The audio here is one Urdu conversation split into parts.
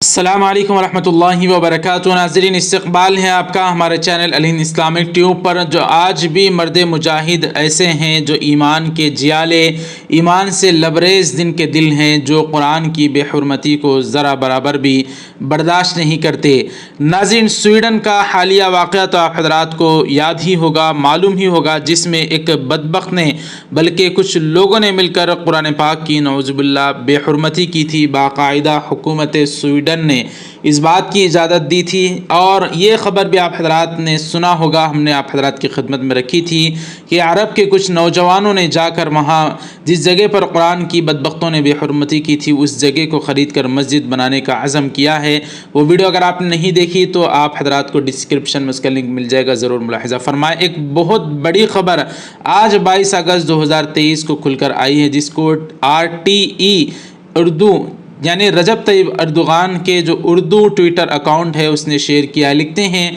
السلام علیکم ورحمۃ اللہ وبرکاتہ۔ ناظرین، استقبال ہے آپ کا ہمارے چینل الہند اسلامک ٹیوب پر۔ جو آج بھی مرد مجاہد ایسے ہیں جو ایمان کے جیالے، ایمان سے لبریز دن کے دل ہیں، جو قرآن کی بے حرمتی کو ذرا برابر بھی برداشت نہیں کرتے۔ ناظرین، سویڈن کا حالیہ واقعہ تو آپ حضرات کو یاد ہی ہوگا، معلوم ہی ہوگا، جس میں ایک بدبخت نے بلکہ کچھ لوگوں نے مل کر قرآن پاک کی نعوذ باللہ بے حرمتی کی تھی۔ باقاعدہ حکومت سویڈن نے اس بات کی اجازت دی تھی، اور یہ خبر بھی آپ حضرات نے سنا ہوگا، ہم نے آپ حضرات کی خدمت میں رکھی تھی کہ عرب کے کچھ نوجوانوں نے جا کر وہاں جس جگہ پر قرآن کی بدبختوں نے بے حرمتی کی تھی اس جگہ کو خرید کر مسجد بنانے کا عزم کیا ہے۔ وہ ویڈیو اگر آپ نے نہیں دیکھی تو آپ حضرات کو ڈسکرپشن میں اس کا لنک مل جائے گا، ضرور ملاحظہ فرمائیں۔ ایک بہت بڑی خبر آج 22 اگست 2023 کو کھل کر آئی ہے، جس کو RTE اردو یعنی رجب طیب اردوغان کے جو اردو ٹویٹر اکاؤنٹ ہے اس نے شیئر کیا۔ لکھتے ہیں،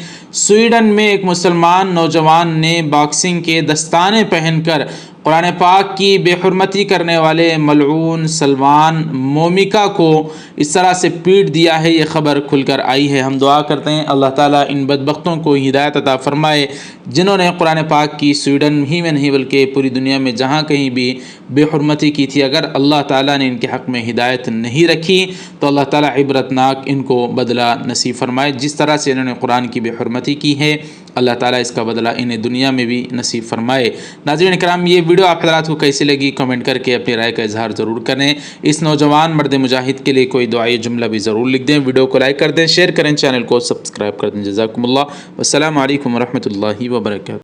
سویڈن میں ایک مسلمان نوجوان نے باکسنگ کے دستانے پہن کر قرآن پاک کی بے حرمتی کرنے والے ملعون سلمان مومکا کو اس طرح سے پیٹ دیا ہے۔ یہ خبر کھل کر آئی ہے۔ ہم دعا کرتے ہیں اللہ تعالیٰ ان بدبختوں کو ہدایت عطا فرمائے جنہوں نے قرآن پاک کی سویڈن ہی میں نہیں بلکہ پوری دنیا میں جہاں کہیں بھی بے حرمتی کی تھی۔ اگر اللہ تعالیٰ نے ان کے حق میں ہدایت نہیں رکھی تو اللہ تعالیٰ عبرتناک ان کو بدلہ نصیب فرمائے۔ جس طرح سے انہوں نے قرآن کی بے حرمتی کی ہے، اللہ تعالیٰ اس کا بدلہ انہیں دنیا میں بھی نصیب فرمائے۔ ناظرین کرام، یہ ویڈیو آپ حضرات کو کیسی لگی کمنٹ کر کے اپنی رائے کا اظہار ضرور کریں۔ اس نوجوان مرد مجاہد کے لیے کوئی دعائی جملہ بھی ضرور لکھ دیں۔ ویڈیو کو لائک کر دیں، شیئر کریں، چینل کو سبسکرائب کر دیں۔ جزاکم اللہ، والسلام علیکم ورحمۃ اللہ وبرکاتہ۔